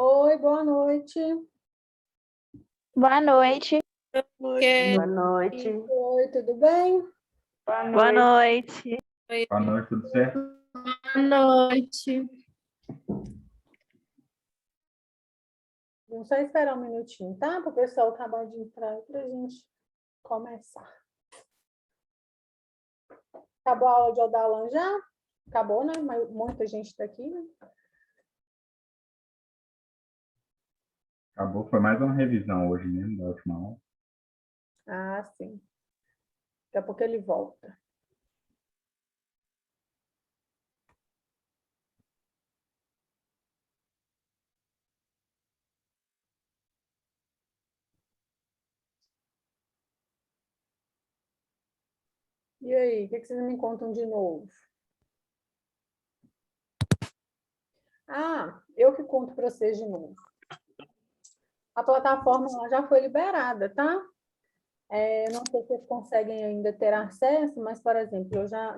Oi, boa noite. Boa noite. Boa noite. Oi, tudo bem? Boa noite. Boa noite, tudo certo? Boa noite. Vamos só esperar um minutinho, tá? Para o pessoal acabar de entrar para a gente começar. Acabou a aula de Odalan já? Acabou, né? Mas muita gente está aqui, né? Acabou, foi mais uma revisão hoje mesmo, da última aula. Ah, sim. Daqui a pouco ele volta. E aí, o que vocês me contam de novo? Ah, eu que conto para vocês de novo. A plataforma ela já foi liberada, tá? Eu não sei se vocês conseguem ainda ter acesso, mas, por exemplo,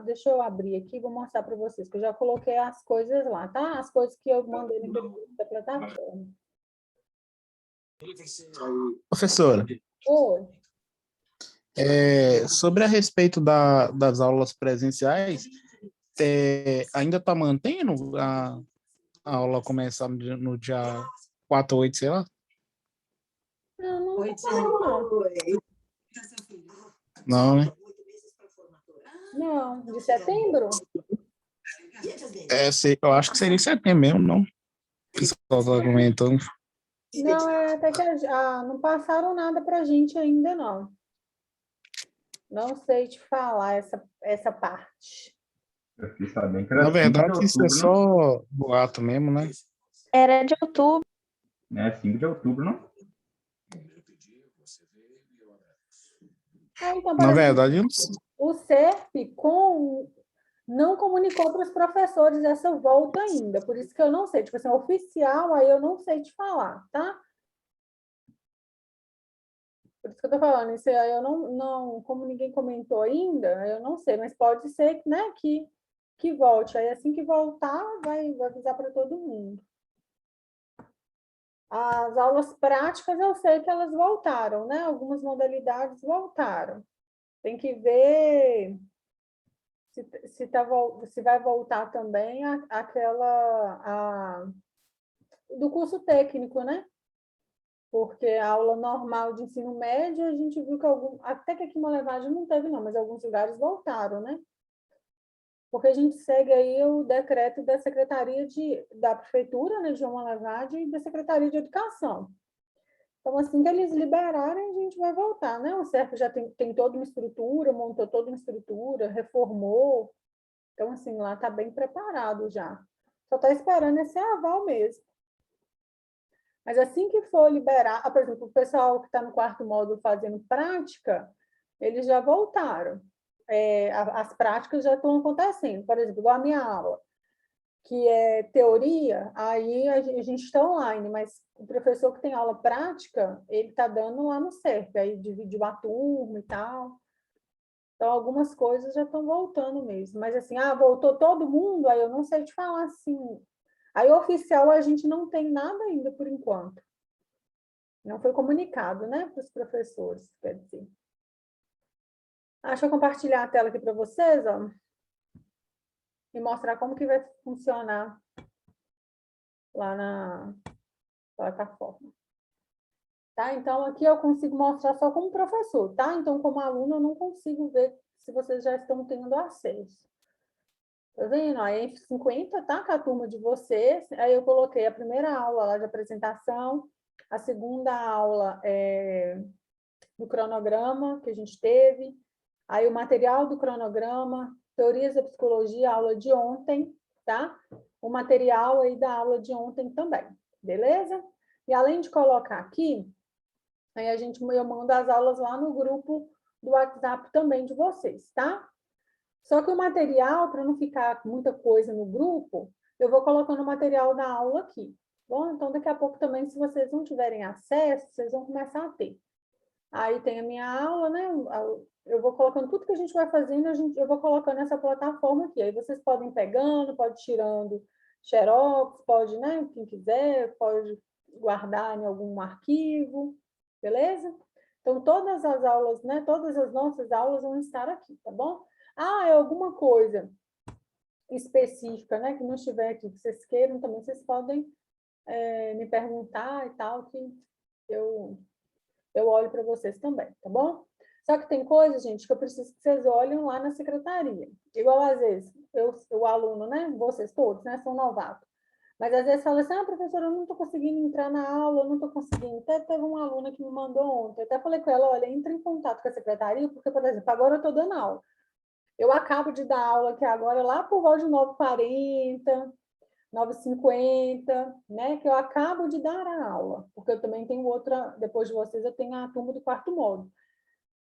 deixa eu abrir aqui e vou mostrar para vocês, que eu já coloquei as coisas lá, tá? As coisas que eu mandei da plataforma. Professora, Oi. sobre a respeito das aulas presenciais, ainda está mantendo a aula começar no dia 4 ou 8, sei lá? Não está falando, não. Não, né? Não, de setembro? Eu acho que seria em setembro mesmo, não? O pessoal está comentando. Não, até que não passaram nada para a gente ainda, não. Não sei te falar essa parte. Eu fiquei sabendo que era Na 5 de verdade, isso é outubro, só boato mesmo, né? Era de outubro. não? É 5 de outubro, não? Então, Na por exemplo, verdade, eu não sei. o CERP não comunicou para os professores essa volta ainda, por isso que eu não sei. Tipo assim, oficial, aí eu não sei te falar, tá? Por isso que eu tô falando, isso aí eu não, como ninguém comentou ainda, eu não sei, mas pode ser, né, que volte. Aí assim que voltar, vai avisar para todo mundo. As aulas práticas eu sei que elas voltaram, né? Algumas modalidades voltaram. Tem que ver se vai voltar também do curso técnico, né? Porque a aula normal de ensino médio, a gente viu que até que aqui em Molevade não teve não, mas alguns lugares voltaram, né? Porque a gente segue aí o decreto da Secretaria da Prefeitura, né, de João Molevade, e da Secretaria de Educação. Então, assim que eles liberarem, a gente vai voltar, né? O CERP já tem toda uma estrutura, montou toda uma estrutura, reformou. Então, assim, lá está bem preparado já. Só está esperando esse aval mesmo. Mas assim que for liberar, por exemplo, o pessoal que está no quarto módulo fazendo prática, eles já voltaram. As práticas já estão acontecendo. Por exemplo, igual a minha aula, que é teoria, aí a gente está online, mas o professor que tem aula prática, ele está dando lá no CERP, aí dividiu a turma e tal. Então, algumas coisas já estão voltando mesmo. Mas assim, voltou todo mundo? Aí eu não sei te falar assim. Aí, oficial, a gente não tem nada ainda por enquanto. Não foi comunicado, né, para os professores, quer dizer. Deixa eu compartilhar a tela aqui para vocês, ó, e mostrar como que vai funcionar lá na plataforma. Tá? Então, aqui eu consigo mostrar só como professor, tá? Então, como aluno, eu não consigo ver se vocês já estão tendo acesso. Tá vendo? Aí, entre 50, tá? Com a turma de vocês. Aí, eu coloquei a primeira aula lá de apresentação, a segunda aula do cronograma que a gente teve, aí o material do cronograma, teorias da psicologia, aula de ontem, tá? O material aí da aula de ontem também, beleza? E além de colocar aqui, aí eu mando as aulas lá no grupo do WhatsApp também de vocês, tá? Só que o material, para não ficar muita coisa no grupo, eu vou colocando o material da aula aqui. Bom, então daqui a pouco também, se vocês não tiverem acesso, vocês vão começar a ter. Aí tem a minha aula, né? Eu vou colocando tudo que a gente vai fazendo, eu vou colocando nessa plataforma aqui. Aí vocês podem ir pegando, pode ir tirando xerox, pode, né? Quem quiser, pode guardar em algum arquivo, beleza? Então, todas as aulas, né, todas as nossas aulas vão estar aqui, tá bom? Ah, é alguma coisa específica, né, que não estiver aqui, que vocês queiram, também vocês podem me perguntar e tal, que eu olho para vocês também, tá bom? Só que tem coisas, gente, que eu preciso que vocês olhem lá na secretaria. Igual, às vezes, o aluno, né, vocês todos, né, são novatos. Mas, às vezes, fala assim, professora, eu não estou conseguindo entrar na aula, eu não estou conseguindo. Até teve uma aluna que me mandou ontem. Eu até falei com ela, olha, entre em contato com a secretaria, porque, por exemplo, agora eu estou dando aula. Eu acabo de dar aula aqui agora, lá por volta de 9h40, 9h50, né? Que eu acabo de dar a aula, porque eu também tenho outra, depois de vocês, eu tenho a turma do 4º módulo.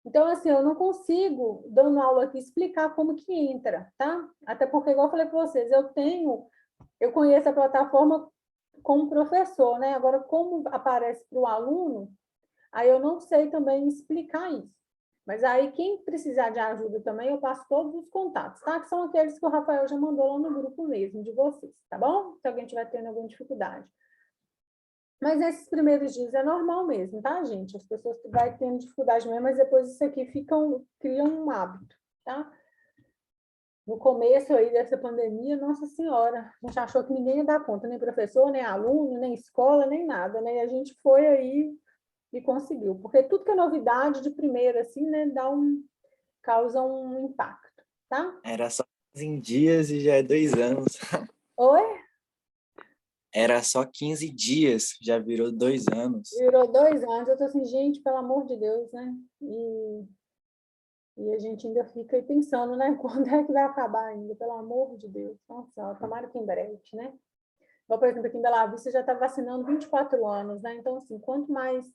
Então, assim, eu não consigo, dando aula aqui, explicar como que entra, tá? Até porque, igual eu falei para vocês, eu conheço a plataforma como professor, né? Agora, como aparece para o aluno, aí eu não sei também explicar isso. Mas aí, quem precisar de ajuda também, eu passo todos os contatos, tá? Que são aqueles que o Rafael já mandou lá no grupo mesmo, de vocês, tá bom? Se alguém estiver tendo alguma dificuldade. Mas nesses primeiros dias é normal mesmo, tá, gente? As pessoas vão tendo dificuldade mesmo, mas depois isso aqui criam um hábito, tá? No começo aí dessa pandemia, nossa senhora, a gente achou que ninguém ia dar conta, nem professor, nem aluno, nem escola, nem nada, né? E a gente foi aí e conseguiu, porque tudo que é novidade de primeira, assim, né, causa um impacto, tá? Era só 15 dias e já é 2 anos. Oi? Era só 15 dias, já virou 2 anos. Virou 2 anos, eu tô assim, gente, pelo amor de Deus, né? E a gente ainda fica aí pensando, né, quando é que vai acabar ainda, pelo amor de Deus. Nossa, tomara que em breve, né? Igual, por exemplo, aqui em Bela Vista já está vacinando 24 anos, né? Então, assim, quanto mais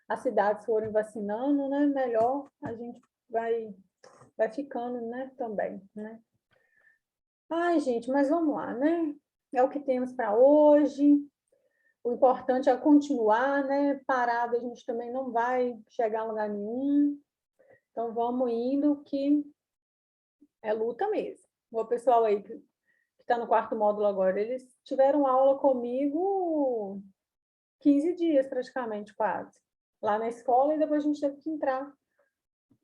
as cidades forem vacinando, né, melhor a gente vai ficando, né, também, né? Ai, gente, mas vamos lá, né? É o que temos para hoje. O importante é continuar, né? Parado a gente também não vai chegar a lugar nenhum. Então, vamos indo, que é luta mesmo. O pessoal aí que está no 4º módulo agora, eles tiveram aula comigo 15 dias, praticamente, quase, lá na escola, e depois a gente teve que entrar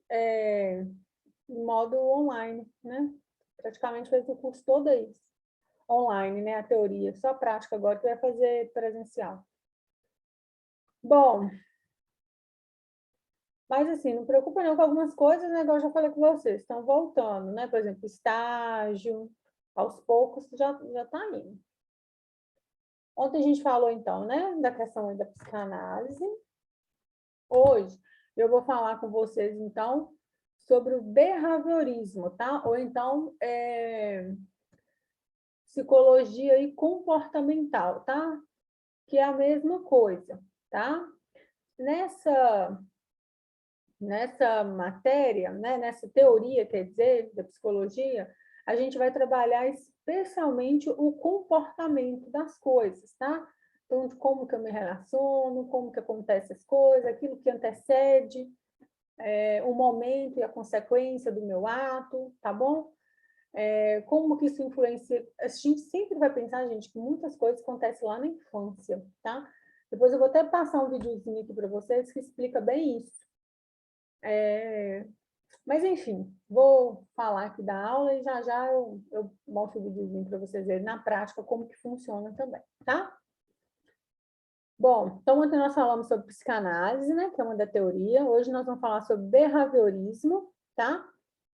em modo online, né? Praticamente fez o curso todo aí, online, né? A teoria, só a prática agora que vai fazer presencial. Bom, mas assim, não preocupa não com algumas coisas, né? Igual eu já falei com vocês, estão voltando, né? Por exemplo, estágio, aos poucos já está indo. Ontem a gente falou, então, né, da questão aí da psicanálise. Hoje eu vou falar com vocês, então, sobre o behaviorismo, tá? Ou então, psicologia e comportamental, tá? Que é a mesma coisa, tá? Nessa matéria, né, nessa teoria, quer dizer, da psicologia, a gente vai trabalhar especialmente o comportamento das coisas, tá? Então, de como que eu me relaciono, como que acontecem as coisas, aquilo que antecede o momento e a consequência do meu ato, tá bom? Como que isso influencia... A gente sempre vai pensar, gente, que muitas coisas acontecem lá na infância, tá? Depois eu vou até passar um videozinho aqui para vocês que explica bem isso. Mas, enfim, vou falar aqui da aula e já eu mostro o videozinho para vocês verem na prática como que funciona também, tá? Bom, então ontem nós falamos sobre psicanálise, né, que é uma da teoria. Hoje nós vamos falar sobre behaviorismo, tá?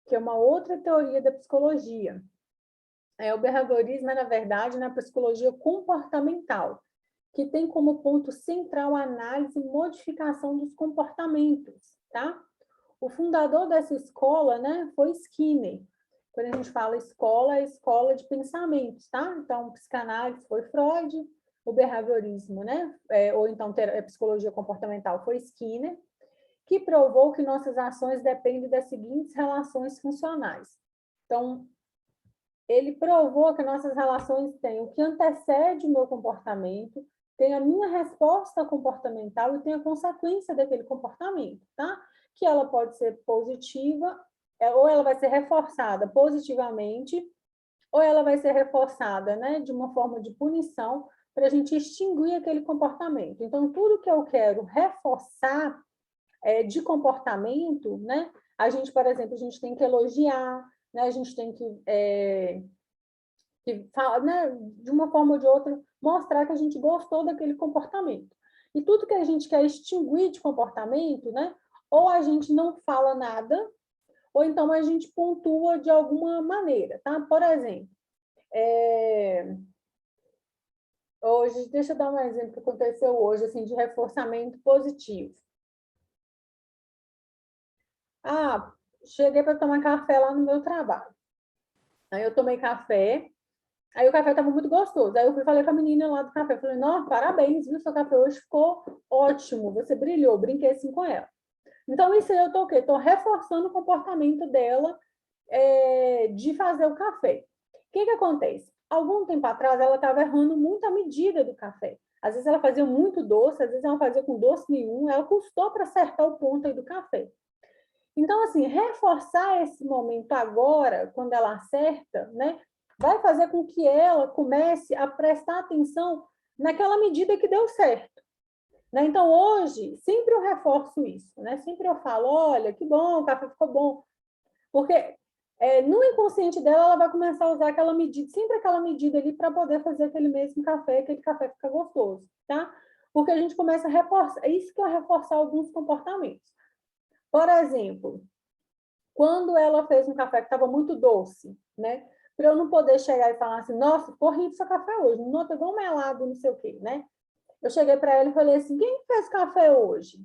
Que é uma outra teoria da psicologia. O behaviorismo é, na verdade, na psicologia comportamental, que tem como ponto central a análise e modificação dos comportamentos, tá? O fundador dessa escola, né, foi Skinner. Quando a gente fala escola, é escola de pensamentos, tá? Então, psicanálise foi Freud, o behaviorismo, né, ou então a psicologia comportamental foi Skinner, que provou que nossas ações dependem das seguintes relações funcionais. Então, ele provou que nossas relações têm o que antecede o meu comportamento, tem a minha resposta comportamental e tem a consequência daquele comportamento, tá? Que ela pode ser positiva, ou ela vai ser reforçada positivamente, ou ela vai ser reforçada, né, de uma forma de punição para a gente extinguir aquele comportamento. Então, tudo que eu quero reforçar de comportamento, né? A gente, por exemplo, a gente tem que elogiar, né? A gente tem que né? De uma forma ou de outra, mostrar que a gente gostou daquele comportamento. E tudo que a gente quer extinguir de comportamento, né? Ou a gente não fala nada, ou então a gente pontua de alguma maneira, tá? Por exemplo, hoje, deixa eu dar um exemplo que aconteceu hoje, assim, de reforçamento positivo. Cheguei para tomar café lá no meu trabalho. Aí eu tomei café, aí o café estava muito gostoso. Aí eu falei com a menina lá do café, falei, nossa, parabéns, viu? Seu café hoje ficou ótimo, você brilhou, brinquei assim com ela. Então, isso aí eu tô o quê? Estou reforçando o comportamento dela de fazer o café. O que acontece? Algum tempo atrás, ela estava errando muito a medida do café. Às vezes ela fazia muito doce, às vezes ela fazia com doce nenhum, ela custou para acertar o ponto aí do café. Então, assim, reforçar esse momento agora, quando ela acerta, né, vai fazer com que ela comece a prestar atenção naquela medida que deu certo. Né? Então, hoje, sempre eu reforço isso, né? Sempre eu falo, olha, que bom, o café ficou bom. Porque no inconsciente dela, ela vai começar a usar aquela medida, sempre aquela medida ali para poder fazer aquele mesmo café, aquele café fica gostoso, tá? Porque a gente começa a reforçar, é isso que é reforçar alguns comportamentos. Por exemplo, quando ela fez um café que estava muito doce, né? Para eu não poder chegar e falar assim, nossa, ficou horrível seu café hoje, não tá igual melado, não sei o quê, né? Eu cheguei para ela e falei assim, quem fez café hoje?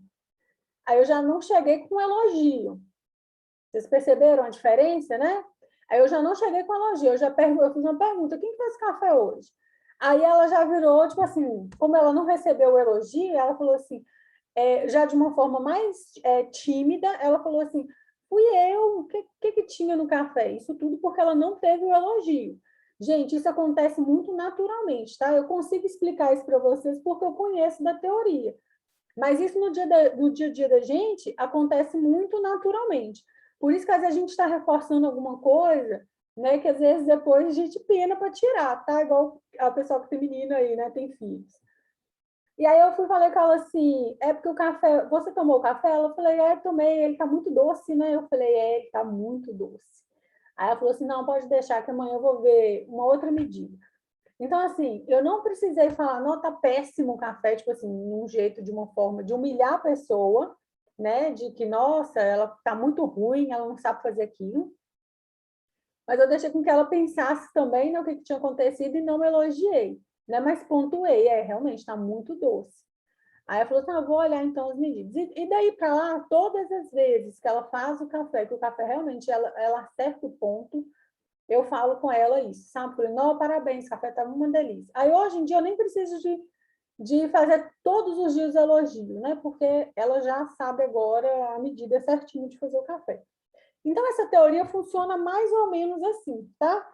Aí eu já não cheguei com um elogio. Vocês perceberam a diferença, né? Aí eu já não cheguei com elogio, eu fiz uma pergunta, quem fez café hoje? Aí ela já virou, tipo assim, como ela não recebeu o elogio, ela falou assim, já de uma forma mais tímida, ela falou assim, fui eu, o que tinha no café? Isso tudo porque ela não teve o elogio. Gente, isso acontece muito naturalmente, tá? Eu consigo explicar isso para vocês porque eu conheço da teoria. Mas isso no dia a dia da gente acontece muito naturalmente. Por isso que às vezes a gente está reforçando alguma coisa, né? Que às vezes depois a gente pena para tirar, tá? Igual a pessoa que tem menina aí, né? Tem filhos. E aí eu falei com ela assim, porque o café, você tomou o café? Ela falou, tomei, ele tá muito doce, né? Eu falei, ele tá muito doce. Aí ela falou assim, não, pode deixar que amanhã eu vou ver uma outra medida. Então, assim, eu não precisei falar, não, tá péssimo o café, tipo assim, um jeito, de uma forma de humilhar a pessoa, né? De que, nossa, ela tá muito ruim, ela não sabe fazer aquilo. Mas eu deixei com que ela pensasse também no que tinha acontecido e não elogiei, né? Mas pontuei, realmente está muito doce. Aí ela falou assim, vou olhar então as medidas. E daí para lá, todas as vezes que ela faz o café, que o café realmente ela acerta o ponto, eu falo com ela isso, sabe? Falei, não, parabéns, o café tá uma delícia. Aí hoje em dia eu nem preciso de fazer todos os dias elogio, né? Porque ela já sabe agora a medida certinha de fazer o café. Então, essa teoria funciona mais ou menos assim, tá?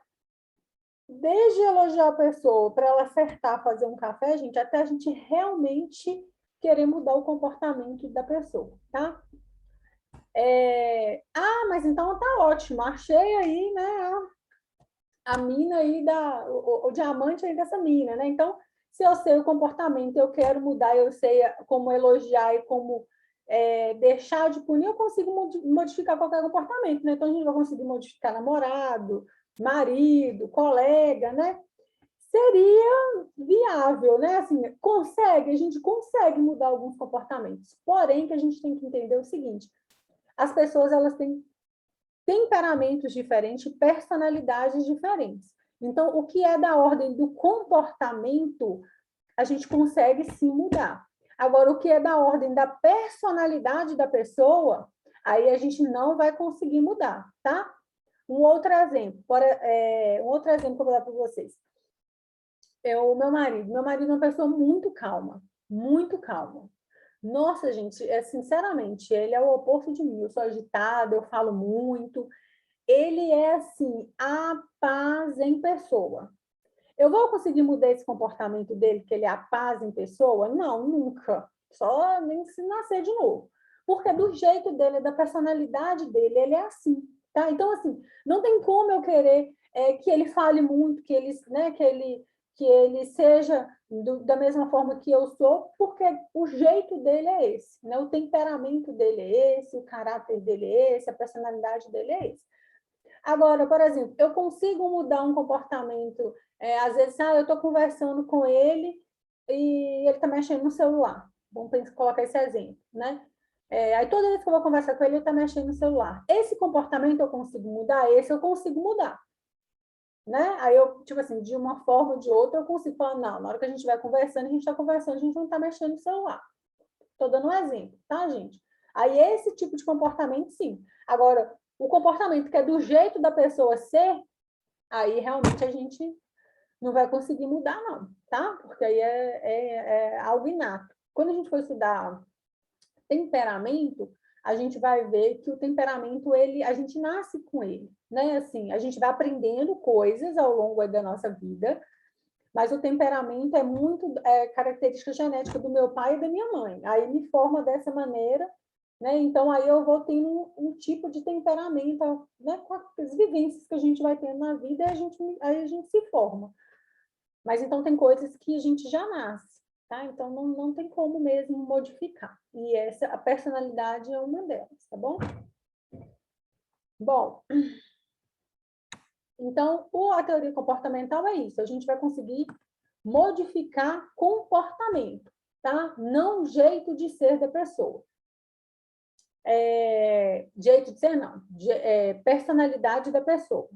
Desde elogiar a pessoa para ela acertar fazer um café, gente, até a gente realmente querer mudar o comportamento da pessoa, tá? Mas então tá ótimo, achei aí, né, a mina aí, o diamante aí dessa mina, né? Então, se eu sei o comportamento, eu quero mudar, eu sei como elogiar e como deixar de punir, eu consigo modificar qualquer comportamento, né? Então, a gente vai conseguir modificar namorado, marido, colega, né? Seria viável, né? Assim, a gente consegue mudar alguns comportamentos. Porém, que a gente tem que entender o seguinte, as pessoas, elas têm temperamentos diferentes, personalidades diferentes. Então, o que é da ordem do comportamento, a gente consegue sim mudar. Agora, o que é da ordem da personalidade da pessoa, aí a gente não vai conseguir mudar, tá? Um outro exemplo que eu vou dar para vocês. O meu marido é uma pessoa muito calma, muito calma. Nossa, gente, sinceramente, ele é o oposto de mim. Eu sou agitada, eu falo muito. Ele é, assim, a paz em pessoa. Eu vou conseguir mudar esse comportamento dele, que ele é a paz em pessoa? Não, nunca. Só nem se nascer de novo. Porque do jeito dele, da personalidade dele, ele é assim, tá? Então, assim, não tem como eu querer que ele fale muito, que ele que ele seja da mesma forma que eu sou, porque o jeito dele é esse, né? O temperamento dele é esse, o caráter dele é esse, a personalidade dele é esse. Agora, por exemplo, eu consigo mudar um comportamento, às vezes, eu estou conversando com ele e ele está mexendo no celular. Vamos colocar esse exemplo, né? Aí toda vez que eu vou conversar com ele está mexendo no celular. Esse comportamento eu consigo mudar? Esse eu consigo mudar. Né? Aí eu, tipo assim, de uma forma ou de outra, eu consigo falar, não, na hora que a gente vai conversando, a gente está conversando, a gente não está mexendo no celular. Estou dando um exemplo, tá, gente? Aí esse tipo de comportamento, sim. Agora, o comportamento que é do jeito da pessoa ser, aí realmente a gente não vai conseguir mudar, não, tá? Porque aí é algo inato. Quando a gente for estudar temperamento, a gente vai ver que o temperamento, a gente nasce com ele, né? Assim, a gente vai aprendendo coisas ao longo da nossa vida, mas o temperamento é muito característica genética do meu pai e da minha mãe. Aí me forma dessa maneira, né? Então aí eu vou tendo um tipo de temperamento, né? Com as vivências que a gente vai tendo na vida, aí a gente se forma. Mas então tem coisas que a gente já nasce. Tá? Então, não tem como mesmo modificar. E a personalidade é uma delas, tá bom? Bom, então, a teoria comportamental é isso. A gente vai conseguir modificar comportamento, tá? Não jeito de ser da pessoa. Jeito de ser, não. Personalidade da pessoa.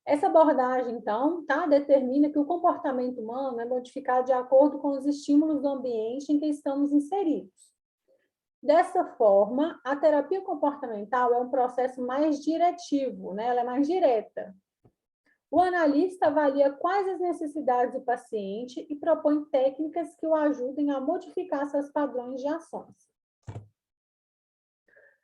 Essa abordagem, então, determina que o comportamento humano é modificado de acordo com os estímulos do ambiente em que estamos inseridos. Dessa forma, a terapia comportamental é um processo mais diretivo, né? Ela é mais direta. O analista avalia quais as necessidades do paciente e propõe técnicas que o ajudem a modificar seus padrões de ações.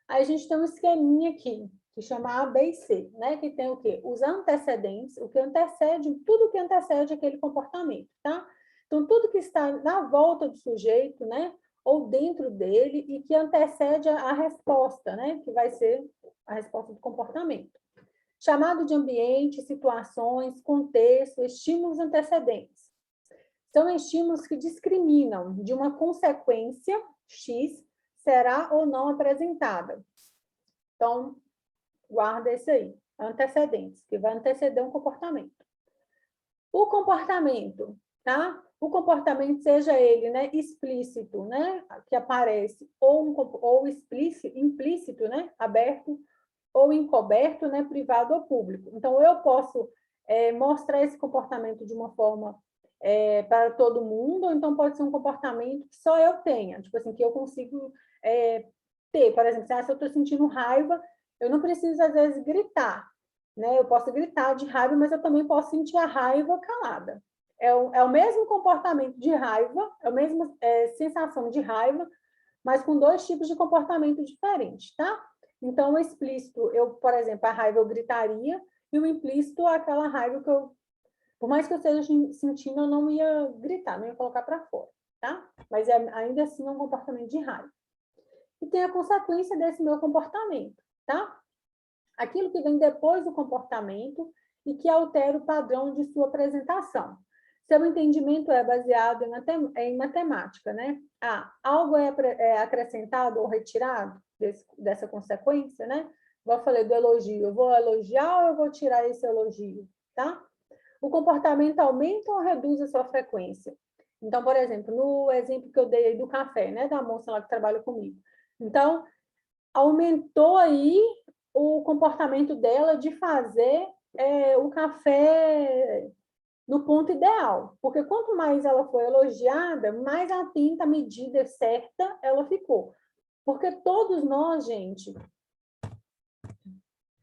Aí a gente tem um esqueminha aqui, que chama A, B e C, né? Que tem o quê? Os antecedentes, tudo que antecede aquele comportamento, tá? Então, tudo que está na volta do sujeito, né? Ou dentro dele, e que antecede a resposta, né? Que vai ser a resposta do comportamento. Chamado de ambiente, situações, contexto, estímulos antecedentes. São estímulos que discriminam de uma consequência X será ou não apresentada. Então, guarda isso aí, antecedentes, que vai anteceder um comportamento. O comportamento, tá? O comportamento, seja ele, né, explícito, né, que aparece, ou explícito, implícito, né, aberto, ou encoberto, né, privado ou público. Então, eu posso mostrar esse comportamento de uma forma para todo mundo, ou então pode ser um comportamento que só eu tenha, tipo assim, que eu consigo ter. Por exemplo, se eu estou sentindo raiva, eu não preciso, às vezes, gritar, né? Eu posso gritar de raiva, mas eu também posso sentir a raiva calada. É o mesmo comportamento de raiva, é a mesma sensação de raiva, mas com dois tipos de comportamento diferentes, tá? Então, o explícito, por exemplo, a raiva eu gritaria, e o implícito, aquela raiva que por mais que eu esteja sentindo, eu não ia gritar, não ia colocar para fora, tá? Mas ainda assim é um comportamento de raiva. E tem a consequência desse meu comportamento, tá? Aquilo que vem depois do comportamento e que altera o padrão de sua apresentação. Seu entendimento é baseado em matemática, né? Algo é acrescentado ou retirado dessa consequência, né? Igual eu falei do elogio, eu vou elogiar ou eu vou tirar esse elogio, tá? O comportamento aumenta ou reduz a sua frequência? Então, por exemplo, no exemplo que eu dei aí do café, né? Da moça lá que trabalha comigo. Então, aumentou aí o comportamento dela de fazer o café no ponto ideal. Porque quanto mais ela foi elogiada, mais atenta à medida certa ela ficou. Porque todos nós, gente... Deixa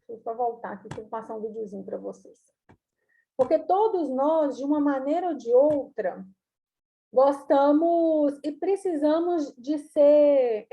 eu só voltar aqui, vou passar um videozinho para vocês. Porque todos nós, de uma maneira ou de outra, gostamos e precisamos de ser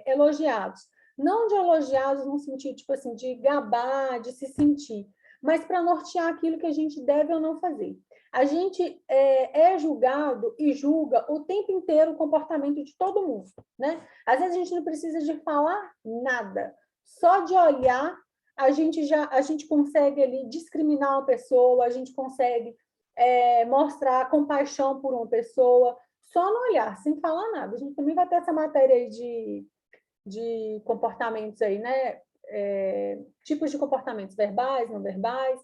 elogiados. Não de elogiados no sentido, tipo assim, de gabar, de se sentir, mas para nortear aquilo que a gente deve ou não fazer. A gente é julgado e julga o tempo inteiro o comportamento de todo mundo, né? Às vezes a gente não precisa de falar nada, só de olhar a gente consegue ali discriminar uma pessoa, a gente consegue mostrar compaixão por uma pessoa, só no olhar, sem falar nada. A gente também vai ter essa matéria aí de comportamentos aí, né? Tipos de comportamentos verbais, não verbais.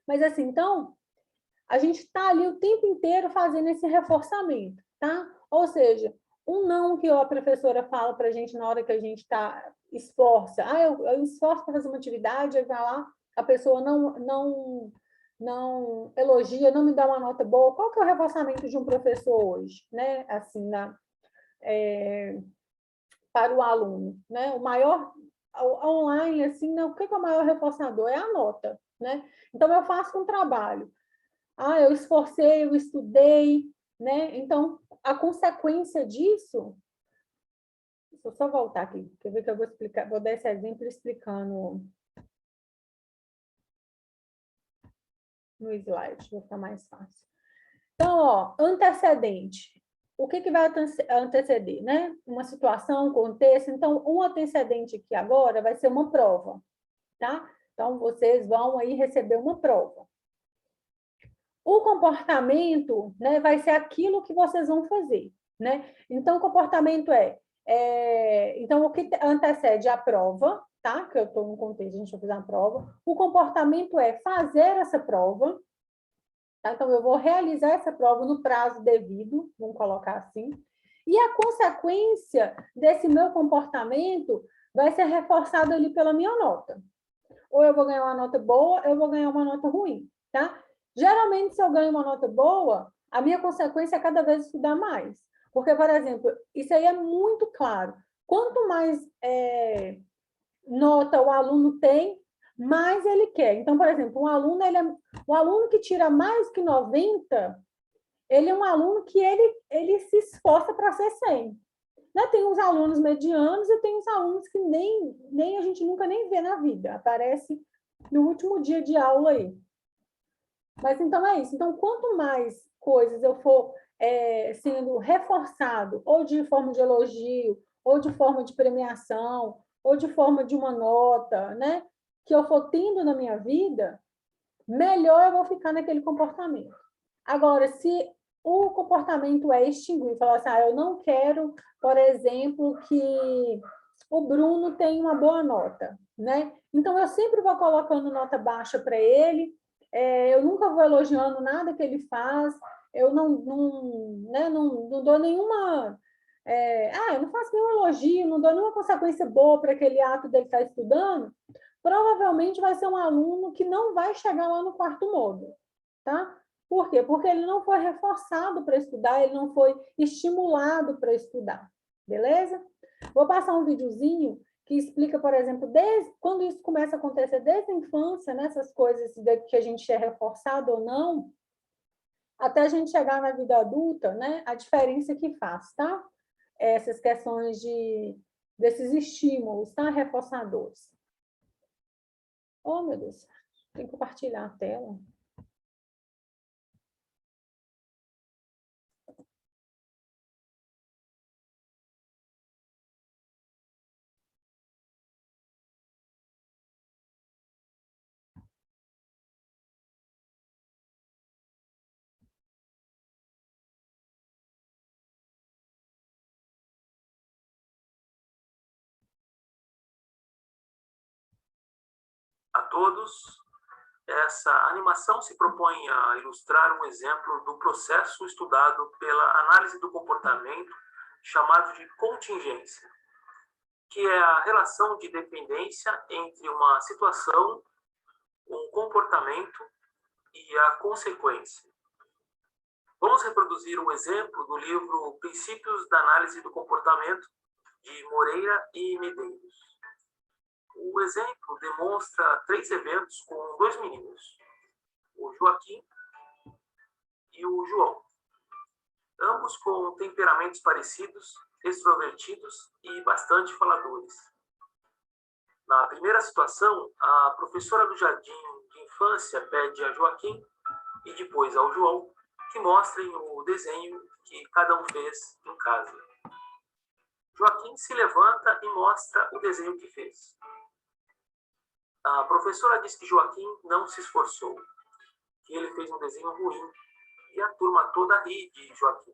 Mas assim, então, a gente está ali o tempo inteiro fazendo esse reforçamento, tá? Ou seja, um não que a professora fala para a gente na hora que a gente esforça. Eu esforço para fazer uma atividade, aí vai lá, a pessoa não elogia, não me dá uma nota boa. Qual que é o reforçamento de um professor hoje, né? Assim, para o aluno, né? O maior online, assim, né? O que é o maior reforçador? É a nota, né? Então, eu faço um trabalho. Eu esforcei, eu estudei, né? Então, a consequência disso... Deixa eu só voltar aqui, quer ver que eu vou explicar, vou dar esse exemplo explicando no slide, vai ficar mais fácil. Então, ó, antecedente. O que vai anteceder, né? Uma situação, um contexto. Então, um antecedente aqui agora vai ser uma prova, tá? Então, vocês vão aí receber uma prova. O comportamento, né, vai ser aquilo que vocês vão fazer, né? Então, o comportamento então, o que antecede a prova, tá? Que eu estou no contexto, a gente vai fazer uma prova. O comportamento é fazer essa prova, tá? Então, eu vou realizar essa prova no prazo devido, vamos colocar assim. E a consequência desse meu comportamento vai ser reforçada ali pela minha nota. Ou eu vou ganhar uma nota boa, ou eu vou ganhar uma nota ruim, tá? Geralmente, se eu ganho uma nota boa, a minha consequência é cada vez estudar mais. Porque, por exemplo, isso aí é muito claro. Quanto mais nota o aluno tem, mais ele quer. Então, por exemplo, o aluno que tira mais que 90, ele é um aluno que ele se esforça para ser 100. Né? Tem uns alunos medianos e tem uns alunos que nem a gente nunca nem vê na vida. Aparece no último dia de aula aí. Mas então é isso. Então, quanto mais coisas eu for sendo reforçado, ou de forma de elogio, ou de forma de premiação, ou de forma de uma nota, né? Que eu for tendo na minha vida, melhor eu vou ficar naquele comportamento. Agora, se o comportamento é extinguir, falar assim, eu não quero, por exemplo, que o Bruno tenha uma boa nota, né? Então, eu sempre vou colocando nota baixa para ele, eu nunca vou elogiando nada que ele faz, eu não dou nenhuma... eu não faço nenhum elogio, não dou nenhuma consequência boa para aquele ato dele estar estudando, provavelmente vai ser um aluno que não vai chegar lá no quarto módulo, tá? Por quê? Porque ele não foi reforçado para estudar, ele não foi estimulado para estudar, beleza? Vou passar um videozinho que explica, por exemplo, quando isso começa a acontecer desde a infância, nessas coisas que a gente é reforçado ou não, até a gente chegar na vida adulta, né? A diferença que faz, tá? Essas questões desses estímulos, tá? Reforçadores. Oh, meu Deus, tem que compartilhar a tela. A todos, essa animação se propõe a ilustrar um exemplo do processo estudado pela análise do comportamento, chamado de contingência, que é a relação de dependência entre uma situação, um comportamento e a consequência. Vamos reproduzir um exemplo do livro Princípios da Análise do Comportamento, de Moreira e Medeiros. O exemplo demonstra 3 eventos com 2 meninos, o Joaquim e o João, ambos com temperamentos parecidos, extrovertidos e bastante faladores. Na primeira situação, a professora do jardim de infância pede a Joaquim e depois ao João que mostrem o desenho que cada um fez em casa. Joaquim se levanta e mostra o desenho que fez. A professora diz que Joaquim não se esforçou, que ele fez um desenho ruim e a turma toda ri de Joaquim.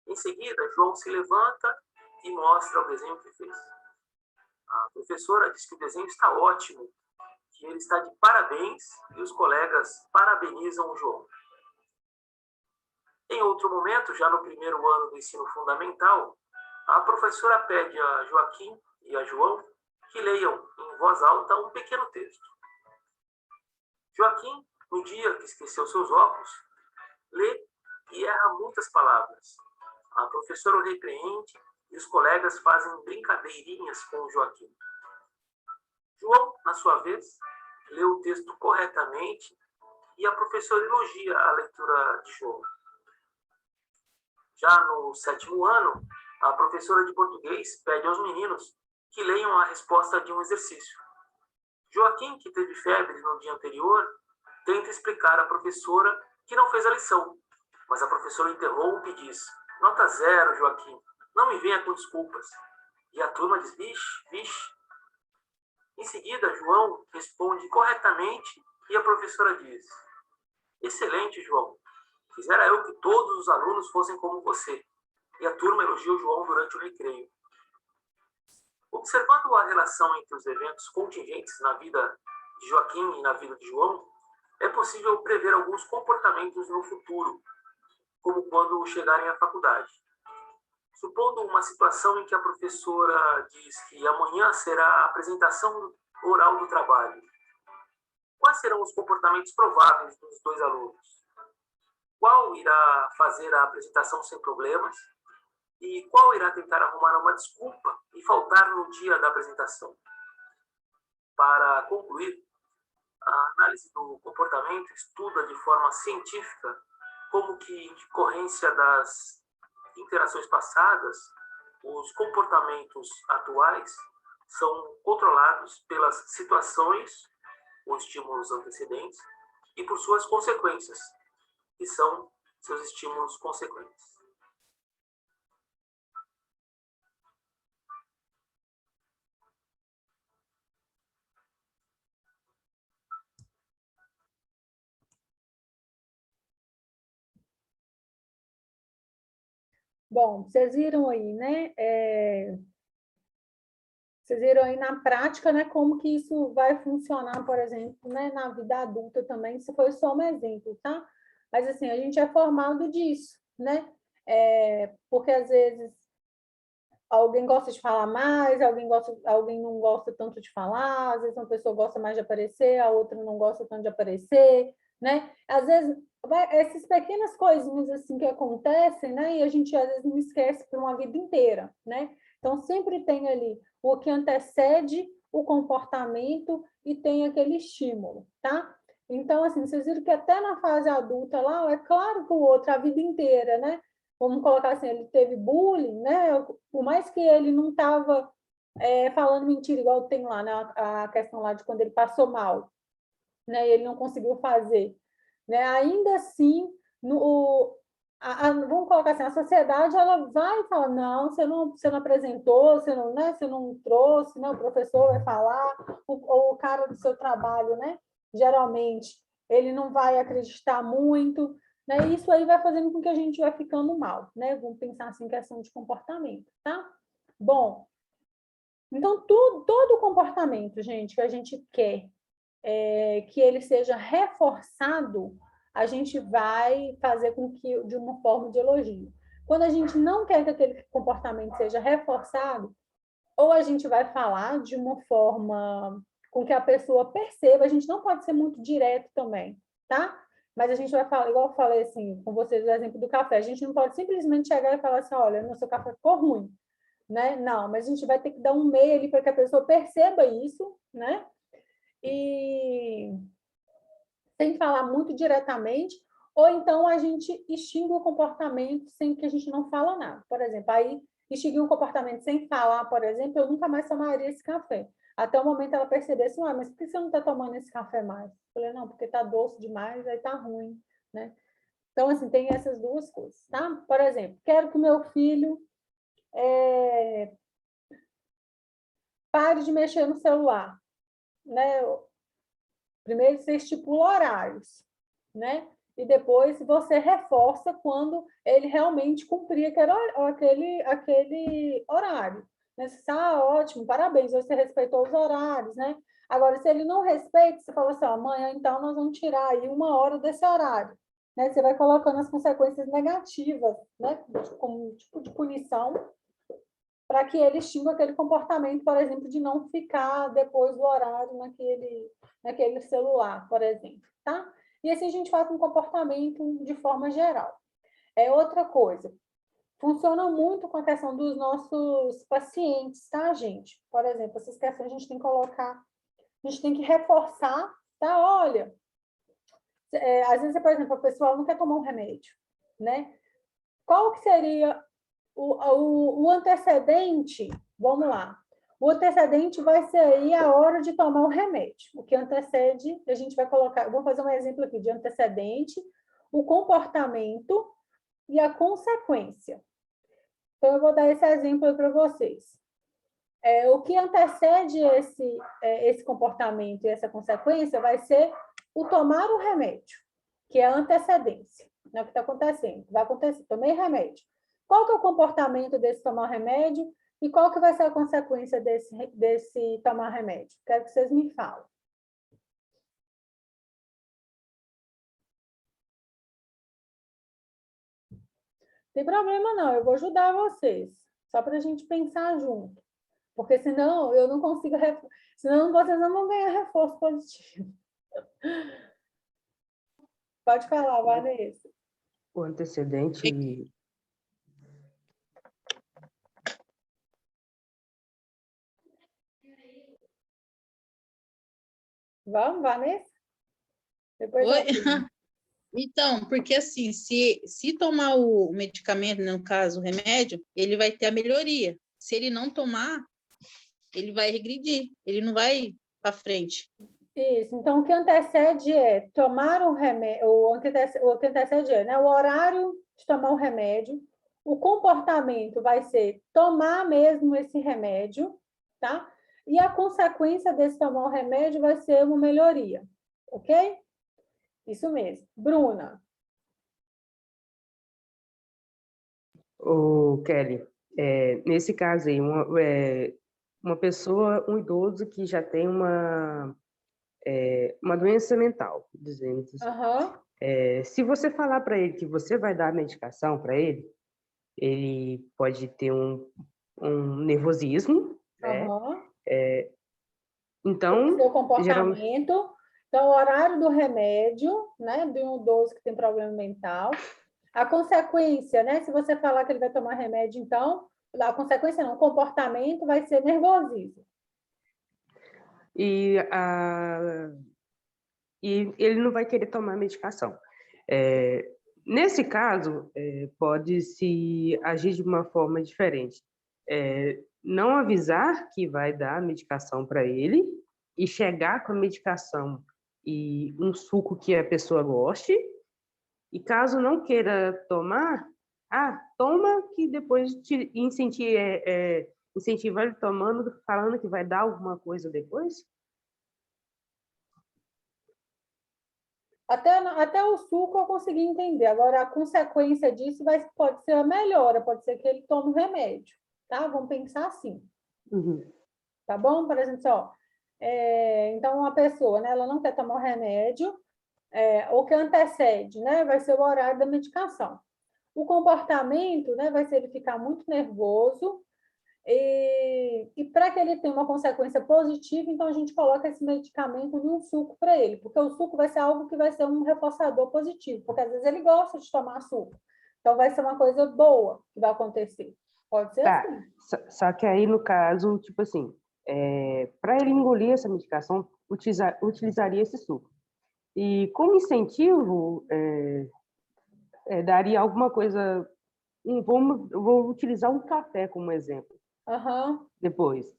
Em seguida, João se levanta e mostra o desenho que fez. A professora diz que o desenho está ótimo, que ele está de parabéns e os colegas parabenizam o João. Em outro momento, já no primeiro ano do ensino fundamental, a professora pede a Joaquim e a João que leiam em voz alta um pequeno texto. Joaquim, no dia que esqueceu seus óculos, lê e erra muitas palavras. A professora o repreende e os colegas fazem brincadeirinhas com o Joaquim. João, na sua vez, lê o texto corretamente e a professora elogia a leitura de João. Já no 7º ano, a professora de português pede aos meninos que leiam a resposta de um exercício. Joaquim, que teve febre no dia anterior, tenta explicar à professora que não fez a lição, mas a professora interrompe e diz: nota 0, Joaquim, não me venha com desculpas. E a turma diz: vixe, vixe. Em seguida, João responde corretamente e a professora diz: excelente, João. Quisera eu que todos os alunos fossem como você. E a turma elogia o João durante o recreio. Observando a relação entre os eventos contingentes na vida de Joaquim e na vida de João, é possível prever alguns comportamentos no futuro, como quando chegarem à faculdade. Supondo uma situação em que a professora diz que amanhã será a apresentação oral do trabalho, quais serão os comportamentos prováveis dos dois alunos? Qual irá fazer a apresentação sem problemas? E qual irá tentar arrumar uma desculpa e faltar no dia da apresentação? Para concluir, a análise do comportamento estuda de forma científica como que, em decorrência das interações passadas, os comportamentos atuais são controlados pelas situações ou estímulos antecedentes e por suas consequências, que são seus estímulos consequentes. Bom, vocês viram aí, né? Vocês viram aí na prática, né, como que isso vai funcionar, por exemplo, né, na vida adulta também. Isso foi só um exemplo, tá? Mas, assim, a gente é formado disso, né? Porque, às vezes, alguém gosta de falar mais, alguém não gosta tanto de falar, às vezes uma pessoa gosta mais de aparecer, a outra não gosta tanto de aparecer, né? Às vezes, essas pequenas coisinhas assim que acontecem, né? E a gente, às vezes, não esquece por uma vida inteira, né? Então, sempre tem ali o que antecede o comportamento e tem aquele estímulo, tá? Então, assim, vocês viram que até na fase adulta lá, é claro que o outro, a vida inteira, né? Vamos colocar assim, ele teve bullying, né? Por mais que ele não estava falando mentira, igual tem lá, né? A questão lá de quando ele passou mal, né? E ele não conseguiu fazer, né? Ainda assim, vamos colocar assim, a sociedade ela vai falar, não, você não apresentou, você não, né? Você não trouxe, né? O professor vai falar, o cara do seu trabalho, né? Geralmente, ele não vai acreditar muito, né? Isso aí vai fazendo com que a gente vai ficando mal, né? Vamos pensar assim, em questão de comportamento, tá? Bom, então, todo comportamento, gente, que a gente quer que ele seja reforçado, a gente vai fazer com que, de uma forma de elogio. Quando a gente não quer que aquele comportamento seja reforçado, ou a gente vai falar de uma forma com que a pessoa perceba, a gente não pode ser muito direto também, tá? Mas a gente vai falar, igual eu falei assim, com vocês, o exemplo do café, a gente não pode simplesmente chegar e falar assim, olha, no seu café ficou ruim, né? Não, mas a gente vai ter que dar um meio ali para que a pessoa perceba isso, né? E sem falar muito diretamente, ou então a gente extingue o comportamento sem que a gente não fala nada. Por exemplo, aí extinguir um comportamento sem falar, por exemplo, eu nunca mais tomaria esse café. Até o momento ela percebesse, mas por que você não está tomando esse café mais? Eu falei, não, porque está doce demais, aí está ruim, né? Então, assim, tem essas duas coisas, tá? Por exemplo, quero que o meu filho pare de mexer no celular, né? Primeiro, você estipula horários, né? e depois você reforça quando ele realmente cumprir aquele horário. Né? Você diz, ótimo, parabéns, você respeitou os horários, né? Agora, se ele não respeita, você fala assim, amanhã, então, nós vamos tirar aí 1 hora desse horário. Né? Você vai colocando as consequências negativas, né? Como um tipo de punição, para que ele extinga aquele comportamento, por exemplo, de não ficar depois do horário naquele celular, por exemplo, tá? E assim a gente faz um comportamento de forma geral. Outra coisa, funciona muito com a questão dos nossos pacientes, tá, gente? Por exemplo, essas questões a gente tem que colocar, a gente tem que reforçar, tá? Olha, às vezes, por exemplo, a pessoa não quer tomar um remédio, né? Qual que seria o antecedente? Vamos lá. O antecedente vai ser aí a hora de tomar o remédio. O que antecede, a gente vai colocar, vou fazer um exemplo aqui de antecedente, o comportamento e a consequência. Então, eu vou dar esse exemplo aí para vocês. O que antecede esse comportamento e essa consequência vai ser o tomar o remédio, que é a antecedência, né? O que está acontecendo? Vai acontecer, tomei remédio. Qual que é o comportamento desse tomar remédio e qual que vai ser a consequência desse tomar remédio? Quero que vocês me falem. Não tem problema não, eu vou ajudar vocês, só para a gente pensar junto, porque senão eu não consigo, senão vocês não vão ganhar reforço positivo. Pode falar, Vanessa. O antecedente... Vamos, Vanessa? Depois Oi? Então, porque assim, se tomar o medicamento, no caso, o remédio, ele vai ter a melhoria. Se ele não tomar, ele vai regredir, ele não vai para frente. Isso, então o que antecede é tomar o remédio, o que antecede é, né, o horário de tomar o remédio, o comportamento vai ser tomar mesmo esse remédio, tá? E a consequência desse tomar o remédio vai ser uma melhoria, ok? Isso mesmo. Bruna. Kelly, nesse caso aí, uma pessoa, um idoso que já tem uma doença mental, dizendo assim, se você falar para ele que você vai dar a medicação para ele pode ter um nervosismo, né? Então, o seu comportamento, então, o horário do remédio, né, de um idoso que tem problema mental, a consequência, né, se você falar que ele vai tomar remédio, então, a consequência não, o comportamento vai ser nervosismo. E ele não vai querer tomar medicação. Nesse caso, pode-se agir de uma forma diferente. Não avisar que vai dar medicação para ele e chegar com a medicação e um suco que a pessoa goste, e caso não queira tomar, toma, que depois te incentiva ele tomando, falando que vai dar alguma coisa depois? Até o suco eu consegui entender. Agora, a consequência disso pode ser a melhora, pode ser que ele tome o remédio, tá? Vamos pensar assim. Tá bom? Por exemplo, então, uma pessoa, né, ela não quer tomar o remédio, o que antecede, né, vai ser o horário da medicação. O comportamento, né, vai ser ele ficar muito nervoso, e para que ele tenha uma consequência positiva, então a gente coloca esse medicamento num suco para ele, porque o suco vai ser algo que vai ser um reforçador positivo, porque às vezes ele gosta de tomar suco, então vai ser uma coisa boa que vai acontecer. Pode ser assim. Só que aí, no caso, tipo assim, para ele engolir essa medicação, utilizaria esse suco. E como incentivo, daria alguma coisa... Vou utilizar um café como exemplo. Depois.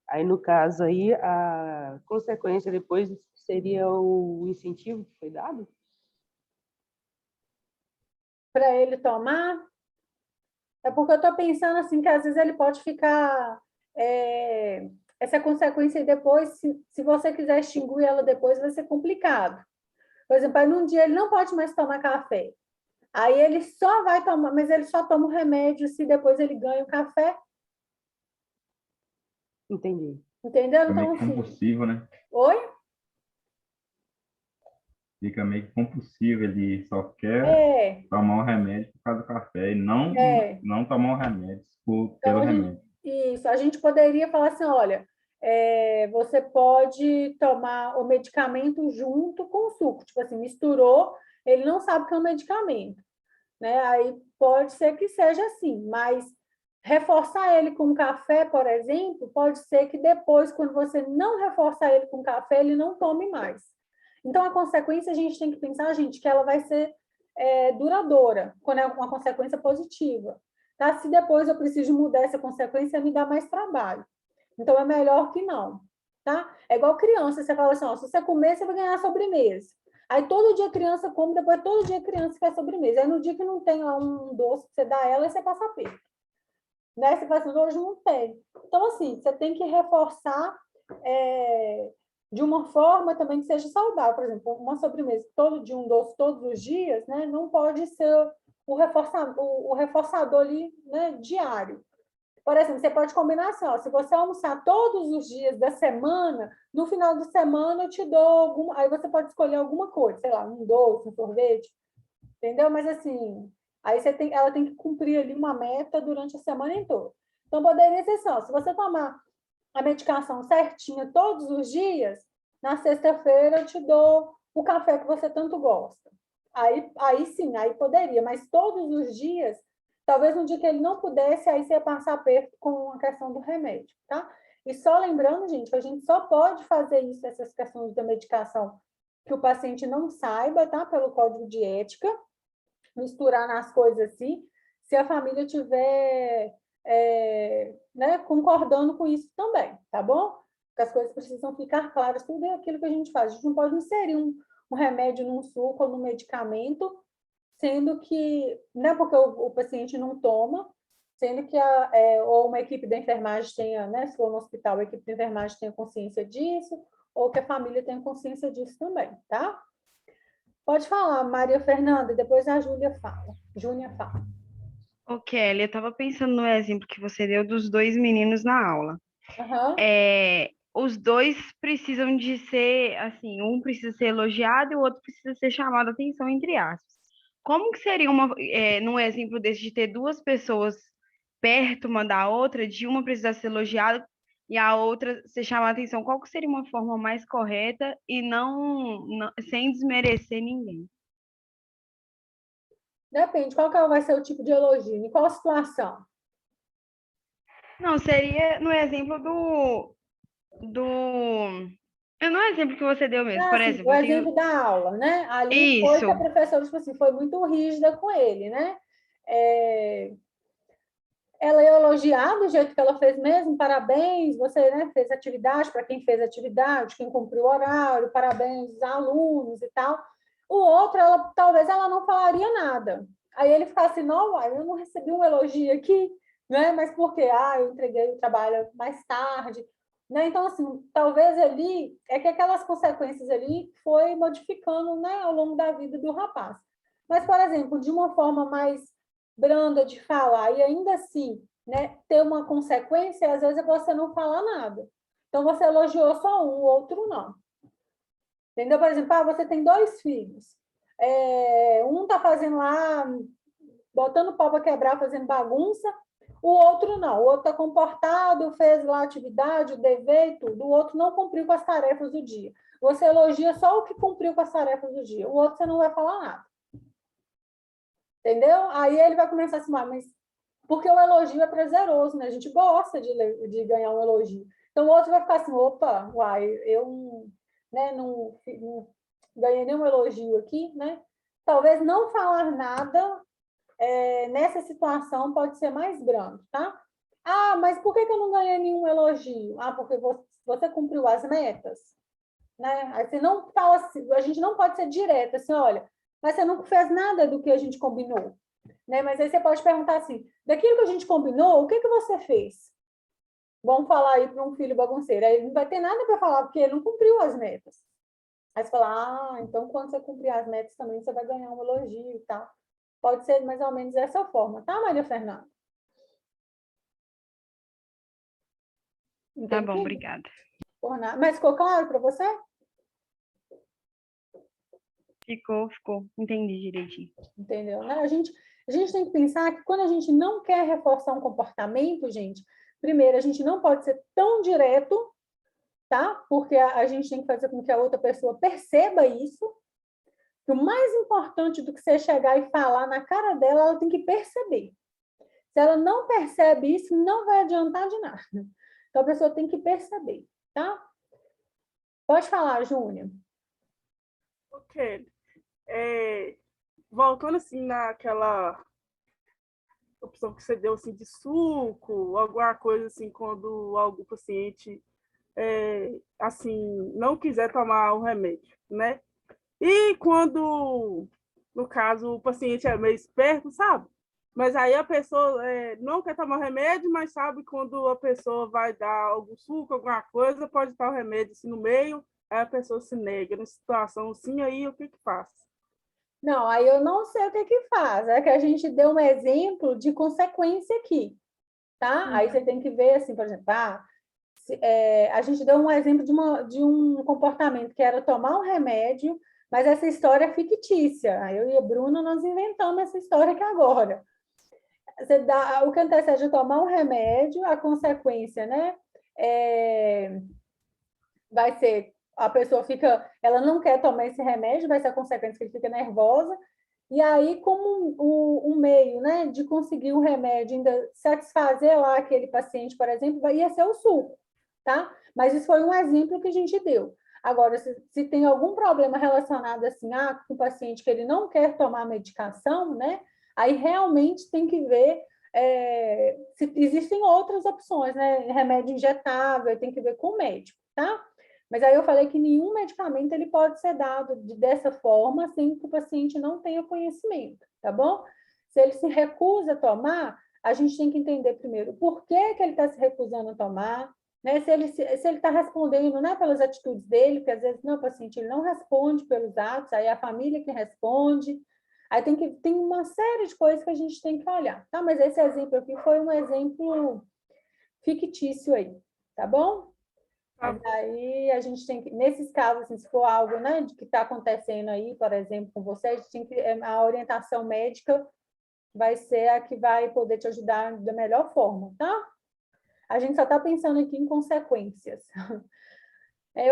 Aí, no caso, aí, a consequência depois seria o incentivo que foi dado? Para ele tomar? É porque eu estou pensando assim, que às vezes ele pode ficar... essa consequência depois, se você quiser extinguir ela depois, vai ser complicado. Por exemplo, aí num dia ele não pode mais tomar café. Aí ele só vai tomar, mas ele só toma o remédio se depois ele ganha o café. Entendi. Entendeu? Fica Então, meio que assim... compulsivo, né? Oi? Fica meio que compulsivo, ele só quer É, tomar o remédio por causa do café e não, é. não tomar o remédio Então, pelo remédio. isso, a gente poderia falar assim, olha, você pode tomar o medicamento junto com o suco, tipo assim, misturou, ele não sabe que é um medicamento, né? Aí pode ser que seja assim, mas reforçar ele com café, por exemplo, pode ser que depois, quando você não reforçar ele com café, ele não tome mais. Então, a consequência, a gente tem que pensar, gente, que ela vai ser duradoura, quando é uma consequência positiva. Tá? Se depois eu preciso mudar essa consequência, me dá mais trabalho. Então, é melhor que não. Tá? É igual criança, você fala assim, ó, se você comer, você vai ganhar sobremesa. Aí, todo dia a criança come, depois todo dia a criança quer sobremesa. Aí, no dia que não tem um doce que você dá a ela, você passa aperto. Né? Você fala assim, hoje não tem. Então, assim, você tem que reforçar de uma forma também que seja saudável. Por exemplo, uma sobremesa todo dia, um doce todos os dias, né? Não pode ser o reforçador ali, né, diário. Por exemplo, você pode combinar assim, ó, se você almoçar todos os dias da semana, no final de semana eu te dou alguma... Aí você pode escolher alguma coisa, sei lá, um doce, um sorvete, entendeu? Mas assim, aí ela tem que cumprir ali uma meta durante a semana toda. Então, poderia ser assim, ó, se você tomar a medicação certinha todos os dias, na sexta-feira eu te dou o café que você tanto gosta. Aí sim, aí poderia, mas todos os dias, talvez no dia que ele não pudesse, aí você ia passar aperto com a questão do remédio, tá? E só lembrando, gente, que a gente só pode fazer isso, essas questões da medicação, que o paciente não saiba, tá? Pelo código de ética, misturar nas coisas assim, se a família tiver né, concordando com isso também, tá bom? Porque as coisas precisam ficar claras, tudo é aquilo que a gente faz. A gente não pode inserir um remédio num suco ou num medicamento, sendo que, né, porque o paciente não toma, sendo que ou uma equipe da enfermagem tenha, né, se for no hospital, a equipe da enfermagem tenha consciência disso, ou que a família tenha consciência disso também, tá? Pode falar, Maria Fernanda, depois a Júlia fala. Júnia fala. Ô, Kelly, eu estava pensando no exemplo que você deu dos dois meninos na aula. Uhum. Os dois precisam de ser, assim, um precisa ser elogiado e o outro precisa ser chamado a atenção, entre aspas. Como que seria num exemplo desse de ter duas pessoas perto uma da outra, de uma precisar ser elogiada e a outra ser chamada a atenção? Qual que seria uma forma mais correta e não sem desmerecer ninguém? Depende, qual que vai ser o tipo de elogio? Em qual situação? Não, seria no exemplo no exemplo que você deu mesmo, por Sim, exemplo. o exemplo da aula, né? Ali foi que Isso. a professora, tipo assim, foi muito rígida com ele, né? Ela ia elogiar do jeito que ela fez mesmo, parabéns, você, né, fez atividade, para quem fez atividade, quem cumpriu o horário, parabéns aos alunos e tal. O outro, talvez ela não falaria nada. Aí ele ficasse, não, uai, eu não recebi um elogio aqui, né? Mas por quê? Eu entreguei o trabalho mais tarde. Né? Então, assim, talvez ali, é que aquelas consequências ali foi modificando, né, ao longo da vida do rapaz. Mas, por exemplo, de uma forma mais branda de falar e ainda assim, né, ter uma consequência, às vezes é você não falar nada. Então, você elogiou só um, o outro não. Entendeu? Por exemplo, você tem 2 filhos. Um está fazendo lá, botando pau para quebrar, fazendo bagunça, o outro não. O outro está comportado, fez lá a atividade, o dever e tudo. O outro não cumpriu com as tarefas do dia. Você elogia só o que cumpriu com as tarefas do dia. O outro você não vai falar nada. Entendeu? Aí ele vai começar assim, mas porque o elogio é prazeroso, né? A gente gosta de ganhar um elogio. Então o outro vai ficar assim, opa, uai, eu né, não ganhei nenhum elogio aqui, né? Talvez não falar nada nessa situação pode ser mais brando, tá? Mas por que eu não ganhei nenhum elogio? Porque você cumpriu as metas, né? Aí você não fala assim, a gente não pode ser direta, assim, olha, mas você não fez nada do que a gente combinou, né? Mas aí você pode perguntar assim, daquilo que a gente combinou, o que você fez? Vamos falar aí para um filho bagunceiro, aí não vai ter nada para falar, porque ele não cumpriu as metas. Aí você fala, então quando você cumprir as metas também você vai ganhar um elogio e tal. Pode ser mais ou menos dessa forma, tá, Maria Fernanda? Tá bom, Entendi? obrigada. Por nada. Mas ficou claro para você? Ficou. Entendi direitinho. Entendeu? Né? A gente tem que pensar que quando a gente não quer reforçar um comportamento, gente, primeiro, a gente não pode ser tão direto, tá? Porque a gente tem que fazer com que a outra pessoa perceba isso. O mais importante do que você chegar e falar na cara dela, ela tem que perceber. Se ela não percebe isso, não vai adiantar de nada. Então, a pessoa tem que perceber, tá? Pode falar, Júnior. Ok. Voltando assim naquela opção que você deu assim de suco, alguma coisa assim, quando algum paciente assim não quiser tomar o remédio, né? E quando, no caso, o paciente é meio esperto, sabe? Mas aí a pessoa não quer tomar remédio, mas sabe quando a pessoa vai dar algum suco, alguma coisa, pode estar o remédio assim no meio, aí a pessoa se nega. Na situação assim, aí o que faz? Não, aí eu não sei o que faz. É que a gente deu um exemplo de consequência aqui, tá? Aí você tem que ver, assim, por exemplo, a gente deu um exemplo de um comportamento que era tomar um remédio, mas essa história é fictícia. Eu e a Bruna, nós inventamos essa história aqui agora. O que antecede é tomar um remédio, a consequência, né? Vai ser, a pessoa ela não quer tomar esse remédio, vai ser a consequência que ele fica nervosa, e aí, como um meio, né, de conseguir o remédio, ainda satisfazer lá aquele paciente, por exemplo, ia ser o suco, tá? Mas isso foi um exemplo que a gente deu. Agora, se tem algum problema relacionado assim, com o paciente que ele não quer tomar medicação, né? Aí realmente tem que ver se existem outras opções, né? Remédio injetável, tem que ver com o médico, tá? Mas aí eu falei que nenhum medicamento ele pode ser dado dessa forma sem que o paciente não tenha conhecimento, tá bom? Se ele se recusa a tomar, a gente tem que entender primeiro por que ele está se recusando a tomar, né? Se ele está respondendo, né, pelas atitudes dele, porque às vezes não, o paciente ele não responde pelos atos, aí é a família que responde. Aí tem uma série de coisas que a gente tem que olhar, tá? Mas esse exemplo aqui foi um exemplo fictício aí, tá bom? Mas aí a gente tem que, nesses casos, assim, se for algo, né, de que está acontecendo aí, por exemplo, com você, a orientação médica vai ser a que vai poder te ajudar da melhor forma, tá? A gente só está pensando aqui em consequências.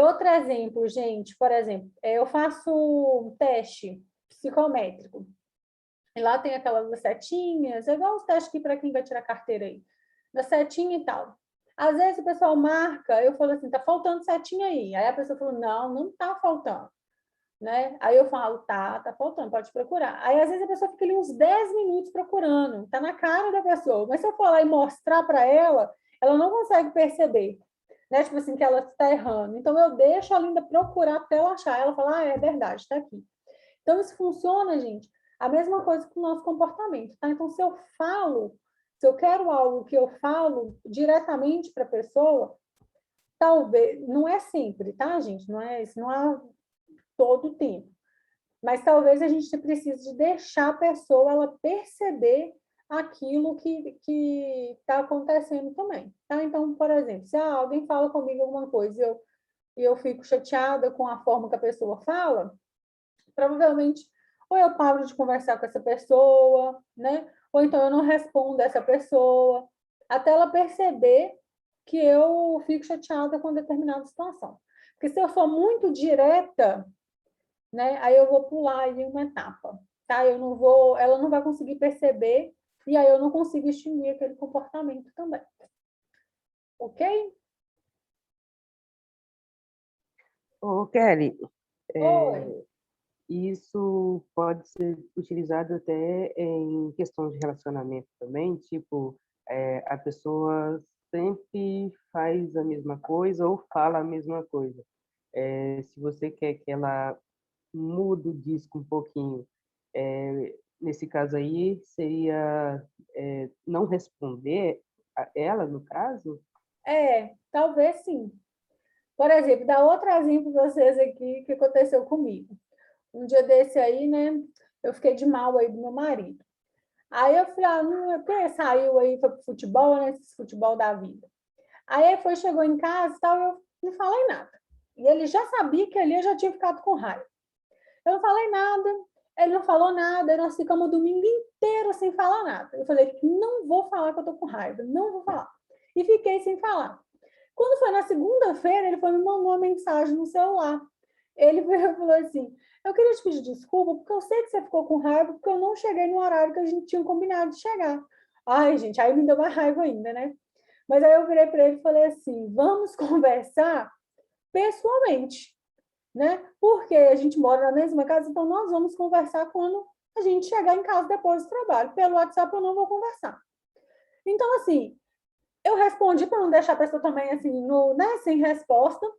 Outro exemplo, gente, por exemplo, eu faço um teste psicométrico. E lá tem aquelas setinhas, igual os testes aqui para quem vai tirar carteira aí, da setinha e tal. Às vezes o pessoal marca, eu falo assim, tá faltando setinha aí. Aí a pessoa falou, não tá faltando. Né? Aí eu falo, tá faltando, pode procurar. Aí às vezes a pessoa fica ali uns 10 minutos procurando, tá na cara da pessoa. Mas se eu for lá e mostrar para ela, ela não consegue perceber, né? Tipo assim, que ela está errando. Então eu deixo ela ainda procurar até ela achar. Ela fala, é verdade, está aqui. Então isso funciona, gente, a mesma coisa com o nosso comportamento, tá? Então se eu quero algo que eu falo diretamente para a pessoa, talvez, não é sempre, tá, gente? Isso não é todo o tempo. Mas talvez a gente precise de deixar a pessoa ela perceber aquilo que está acontecendo também, tá? Então, por exemplo, se alguém fala comigo alguma coisa e eu fico chateada com a forma que a pessoa fala, provavelmente ou eu paro de conversar com essa pessoa, né? Ou então eu não respondo essa pessoa, até ela perceber que eu fico chateada com determinada situação. Porque se eu sou muito direta, né, aí eu vou pular aí uma etapa, tá? Ela não vai conseguir perceber e aí eu não consigo extinguir aquele comportamento também. Ok? Ô, Kelly, Oi. isso pode ser utilizado até em questão de relacionamento também, tipo, a pessoa sempre faz a mesma coisa ou fala a mesma coisa. Se você quer que ela mude o disco um pouquinho, nesse caso aí, seria não responder a ela, no caso? Talvez sim. Por exemplo, dá outro exemplo para vocês aqui que aconteceu comigo. Um dia desse aí, né, eu fiquei de mal aí do meu marido. Aí eu falei, não é porque saiu aí, foi pro futebol, né, esse futebol da vida. Aí ele foi, chegou em casa e tal, eu não falei nada. E ele já sabia que ali eu já tinha ficado com raiva. Eu não falei nada, ele não falou nada, nós ficamos o domingo inteiro sem falar nada. Eu falei, não vou falar que eu tô com raiva, não vou falar. E fiquei sem falar. Quando foi na segunda-feira, ele foi me mandou uma mensagem no celular. Ele falou assim, eu queria te pedir desculpa, porque eu sei que você ficou com raiva, porque eu não cheguei no horário que a gente tinha combinado de chegar. Ai, gente, aí me deu mais raiva ainda, né? Mas aí eu virei para ele e falei assim, vamos conversar pessoalmente, né? Porque a gente mora na mesma casa, então nós vamos conversar quando a gente chegar em casa depois do trabalho. Pelo WhatsApp eu não vou conversar. Então, assim, eu respondi para não deixar a pessoa também, assim, né, sem resposta,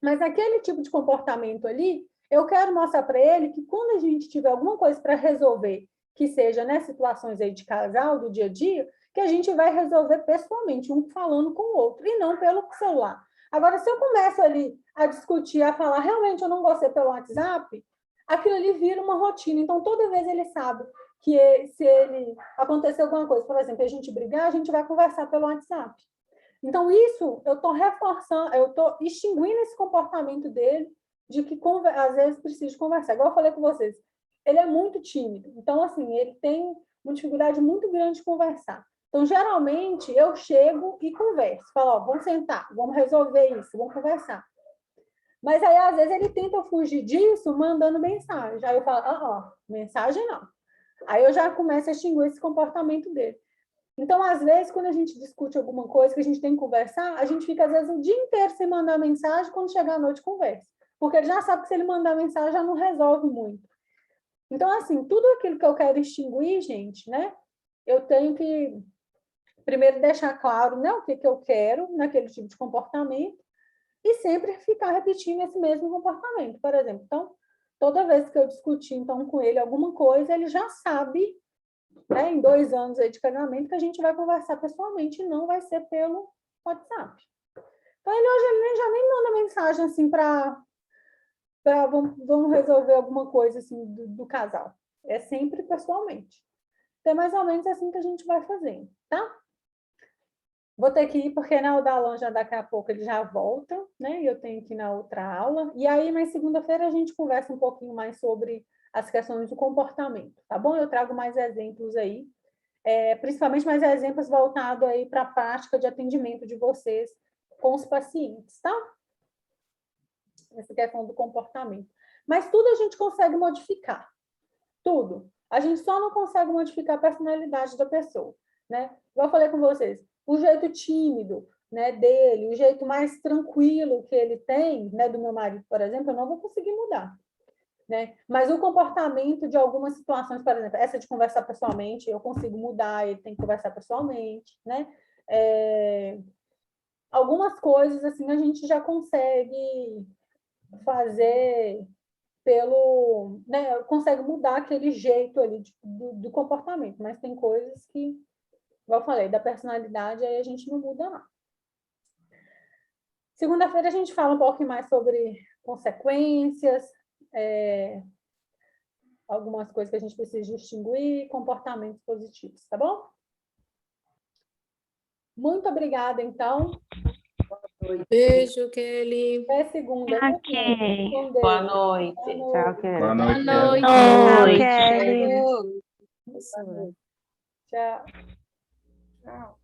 mas aquele tipo de comportamento ali, eu quero mostrar para ele que quando a gente tiver alguma coisa para resolver, que seja, né, situações aí de casal, do dia a dia, que a gente vai resolver pessoalmente, um falando com o outro, e não pelo celular. Agora, se eu começo ali a discutir, a falar, realmente eu não gostei pelo WhatsApp, aquilo ali vira uma rotina. Então, toda vez ele sabe que se ele acontecer alguma coisa, por exemplo, a gente brigar, a gente vai conversar pelo WhatsApp. Então, isso eu estou reforçando, eu estou extinguindo esse comportamento dele de que às vezes precisa conversar. Igual eu falei com vocês, ele é muito tímido. Então, assim, ele tem uma dificuldade muito grande de conversar. Então, geralmente, eu chego e converso. Falo, ó, vamos sentar, vamos resolver isso, vamos conversar. Mas aí, às vezes, ele tenta fugir disso mandando mensagem. Aí eu falo, mensagem não. Aí eu já começo a extinguir esse comportamento dele. Então, às vezes, quando a gente discute alguma coisa que a gente tem que conversar, a gente fica, às vezes, o dia inteiro sem mandar mensagem, quando chegar à noite, conversa. Porque ele já sabe que se ele mandar mensagem, já não resolve muito. Então, assim, tudo aquilo que eu quero extinguir, gente, né? Eu tenho que, primeiro, deixar claro, né, o que eu quero naquele tipo de comportamento e sempre ficar repetindo esse mesmo comportamento, por exemplo. Então, toda vez que eu discutir, então, com ele alguma coisa, ele já sabe, né, em 2 anos aí de casamento, que a gente vai conversar pessoalmente e não vai ser pelo WhatsApp. Então, ele hoje ele já nem manda mensagem assim para vamos resolver alguma coisa assim do casal. É sempre pessoalmente. Então, é mais ou menos assim que a gente vai fazendo, tá? Vou ter que ir, porque né, o Dalan já daqui a pouco ele já volta, né? E eu tenho que ir na outra aula. E aí, na segunda-feira, a gente conversa um pouquinho mais sobre as questões do comportamento, tá bom? Eu trago mais exemplos aí, principalmente mais exemplos voltados aí para a prática de atendimento de vocês com os pacientes, tá? Essa questão do comportamento. Mas tudo a gente consegue modificar. Tudo. A gente só não consegue modificar a personalidade da pessoa, né? Igual eu falei com vocês, o jeito tímido, né, dele, o jeito mais tranquilo que ele tem, né, do meu marido, por exemplo, eu não vou conseguir mudar, né? Mas o comportamento de algumas situações, por exemplo, essa de conversar pessoalmente, eu consigo mudar, ele tem que conversar pessoalmente, né? Algumas coisas, assim, a gente já consegue fazer pelo, né, consegue mudar aquele jeito ali do comportamento, mas tem coisas que, igual eu falei, da personalidade, aí a gente não muda, não. Segunda-feira a gente fala um pouquinho mais sobre consequências, algumas coisas que a gente precisa distinguir, comportamentos positivos, tá bom? Muito obrigada, então. Beijo, Kelly. Até segunda. Ok. Com Deus. Boa noite. Boa noite. Tchau, Kelly. Boa noite, Boa Kelly. noite. Kelly. Tchau. Tchau.